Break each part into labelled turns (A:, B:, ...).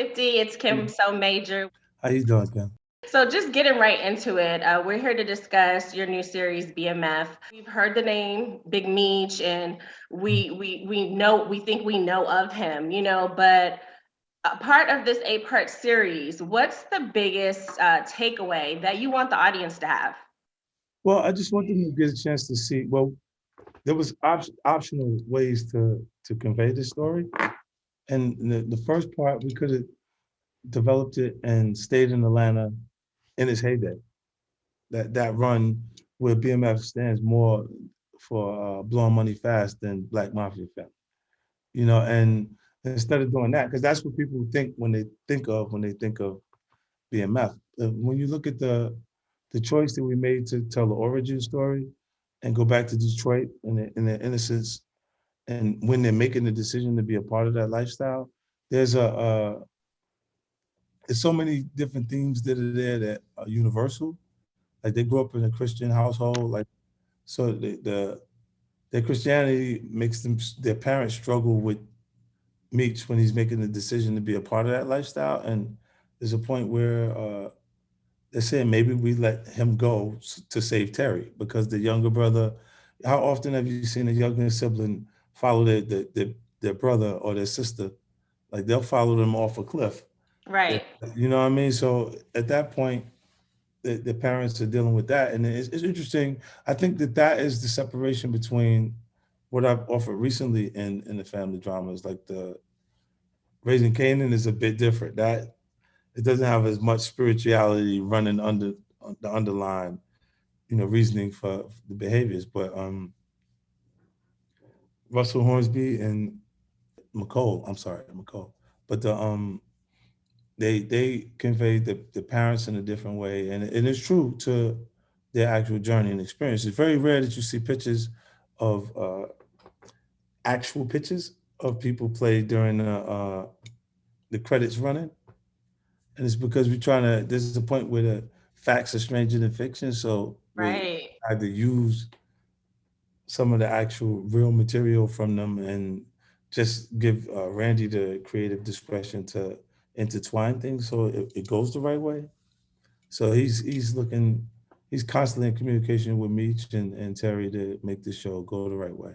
A: 50. It's Kim So Major.
B: How you doing, Kim?
A: So just getting right into it, we're here to discuss your new series, BMF. We've heard the name Big Meech, and we think we know of him, but a part of this 8-part series, what's the biggest takeaway that you want the audience to have?
B: Well, I just want them to get a chance to see. Well, there was optional ways to convey the story, and the first part we could have developed it and stayed in Atlanta in its heyday. That run where BMF stands more for blowing money fast than Black Mafia Family. And instead of doing that, because that's what people think when they think of BMF. When you look at the choice that we made to tell the origin story and go back to Detroit and their innocence, and when they're making the decision to be a part of that lifestyle, there's there's so many different themes that are there that are universal. Like they grew up in a Christian household, like so their Christianity makes their parents struggle with Meech when he's making the decision to be a part of that lifestyle, and there's a point where they're saying maybe we let him go to save Terry because the younger brother. How often have you seen a younger sibling follow their brother or their sister? Like they'll follow them off a cliff.
A: Right.
B: You know what I mean? So at that point, the parents are dealing with that, and it's interesting. I think that is the separation between what I've offered recently in the family dramas. Like the Raising Canaan is a bit different. That it doesn't have as much spirituality running under the underlying, reasoning for the behaviors. But Russell Hornsby and McCole, I'm sorry, McCole, but they convey the parents in a different way, and it's true to their actual journey and experience. It's very rare that you see pictures of actual pictures of people play during the credits running, and it's because we're trying to. There's a point where the facts are stranger than fiction, so we
A: Right.
B: had to use some of the actual real material from them and just give Randy the creative discretion to intertwine things so it goes the right way. So he's constantly in communication with Meech and Terry to make the show go the right way.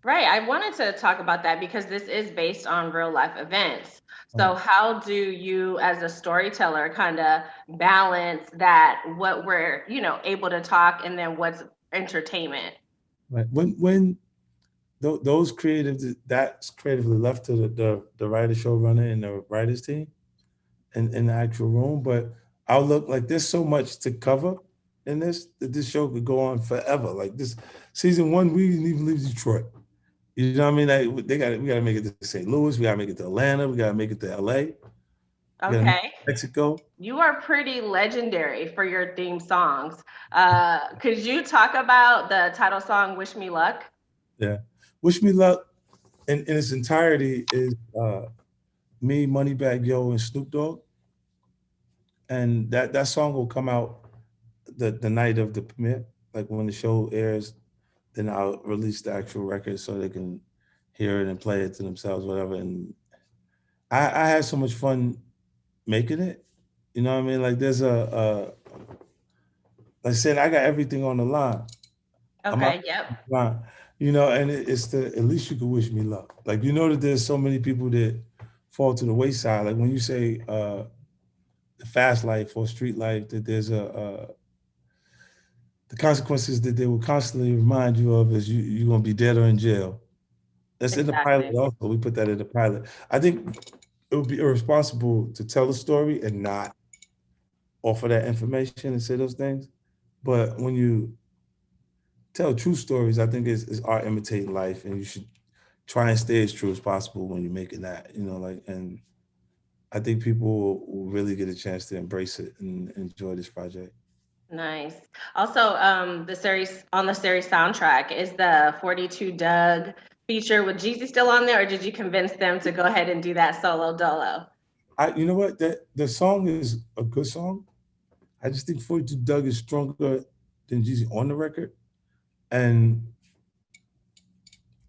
A: Right. I wanted to talk about that because this is based on real life events.
B: Right.
A: So, how do you, as a storyteller, kind of balance that, what we're, able to talk and then what's entertainment?
B: Right. When those that's creatively left to the writer showrunner and the writers team in the actual room. But I'll look like there's so much to cover in this that this show could go on forever. Like this season one, we didn't even leave Detroit. You know what I mean? Like we gotta make it to St. Louis, we gotta make it to Atlanta, we gotta make it to LA, we gotta make it
A: Okay.
B: to Mexico.
A: You are pretty legendary for your theme songs. Could you talk about the title song, Wish Me Luck?
B: Yeah. Wish Me Luck in its entirety is me, Moneybag Yo, and Snoop Dogg. And that song will come out the night of the premiere. Like when the show airs, then I'll release the actual record so they can hear it and play it to themselves, whatever. And I had so much fun making it. You know what I mean? Like there's like I said, I got everything on the line. I'm out
A: Okay, yep.
B: on the line. And it's the at least you could wish me luck. Like that there's so many people that fall to the wayside. Like when you say the fast life or street life, that there's the consequences that they will constantly remind you of is you're gonna be dead or in jail. That's in the pilot
A: Exactly.
B: also. We put that in the pilot. I think it would be irresponsible to tell a story and not offer that information and say those things. But when you tell true stories, I think it's art imitating life, and you should try and stay as true as possible when you're making that. And I think people will really get a chance to embrace it and enjoy this project.
A: Nice. Also, the series soundtrack, is the 42 Doug feature with Jeezy still on there, or did you convince them to go ahead and do that solo dolo?
B: You know what? That the song is a good song. I just think 42 Doug is stronger than Jeezy on the record, and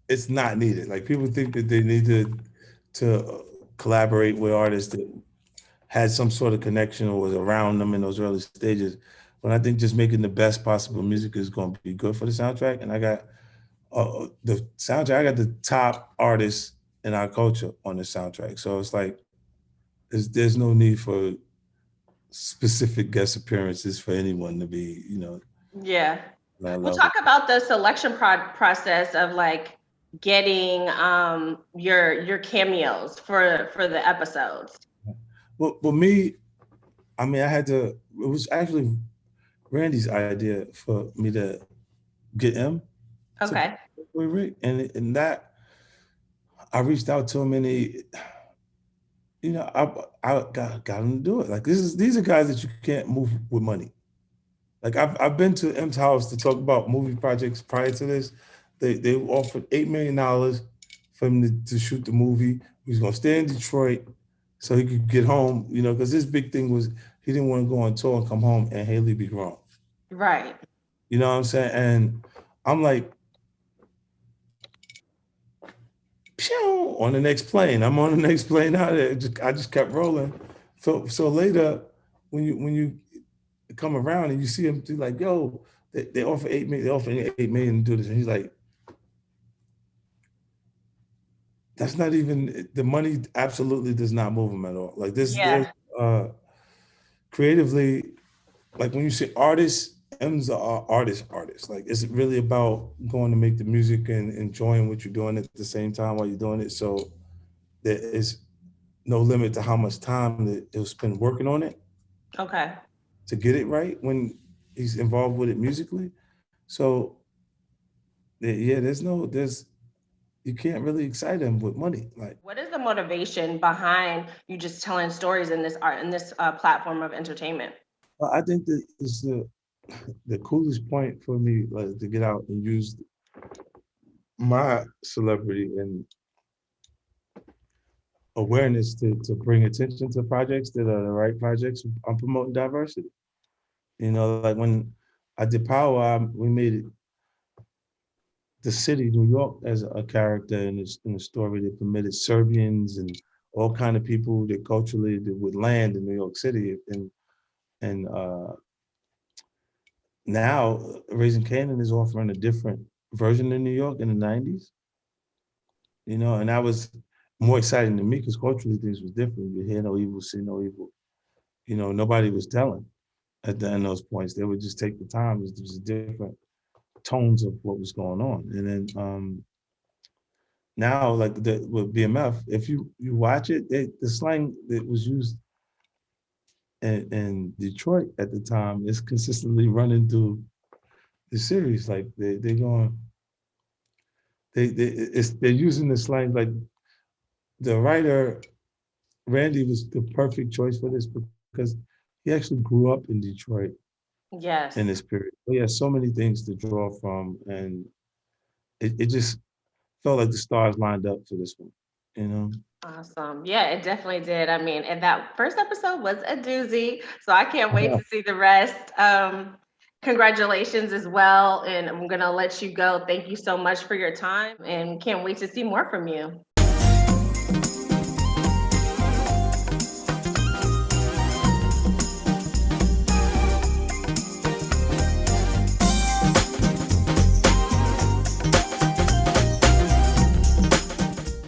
B: it's not needed. Like people think that they need to collaborate with artists that had some sort of connection or was around them in those early stages. But I think just making the best possible music is going to be good for the soundtrack. And I got the soundtrack. I got the top artists in our culture on the soundtrack. So it's like there's no need for specific guest appearances for anyone to be,
A: Yeah.
B: that
A: We'll
B: level.
A: talk about the selection process of like getting your cameos for the episodes.
B: Well, me, I mean, I had to. It was actually Randy's idea for me to get him to
A: Okay.
B: play Rick, and that I reached out to him, and I got him to do it. Like these are guys that you can't move with money. Like I've been to M's house to talk about movie projects prior to this. They offered $8 million for him to shoot the movie. He was gonna stay in Detroit so he could get home, because his big thing was he didn't want to go on tour and come home and Haley be wrong.
A: Right.
B: You know what I'm saying? And I'm like, pew, on the next plane. I'm on the next plane out there. I just kept rolling. So later, when you come around and you see him, do like, yo, they offer 8 million. They offer 8 million to do this, and he's like, that's not even the money. Absolutely does not move him at all. Like this, there's
A: Yeah.
B: creatively, like when you say artists, M's are artists. Like it's really about going to make the music and enjoying what you're doing at the same time while you're doing it. So there is no limit to how much time that he'll spend working on it
A: Okay.
B: to get it right when he's involved with it musically. So yeah, there's you can't really excite him with money. Like
A: What is the motivation behind you just telling stories in this platform of entertainment?
B: I think that is the coolest point for me, like to get out and use my celebrity and awareness to bring attention to projects that are the right projects. I'm promoting diversity. Like when I did Power, we made it the city, New York, as a character in the story that permitted Serbians and all kind of people that culturally that would land in New York City. And now Raising Canaan is offering a different version of New York in the 90s. And that was more exciting to me because culturally things was different. You hear no evil, see no evil. Nobody was telling at the end of those points. They would just take the time. It was just different tones of what was going on. And then now, like with BMF, if you watch it, the slang that was used in Detroit at the time is consistently running through the series. Like they're going, they're using the slang. Like the writer Randy was the perfect choice for this because he actually grew up in Detroit in
A: Yes.
B: this period. He has so many things to draw from, and it just felt like the stars lined up for this one.
A: Awesome. Yeah, it definitely did. I mean, and that first episode was a doozy. So I can't wait to see the rest. Congratulations as well. And I'm going to let you go. Thank you so much for your time and can't wait to see more from you.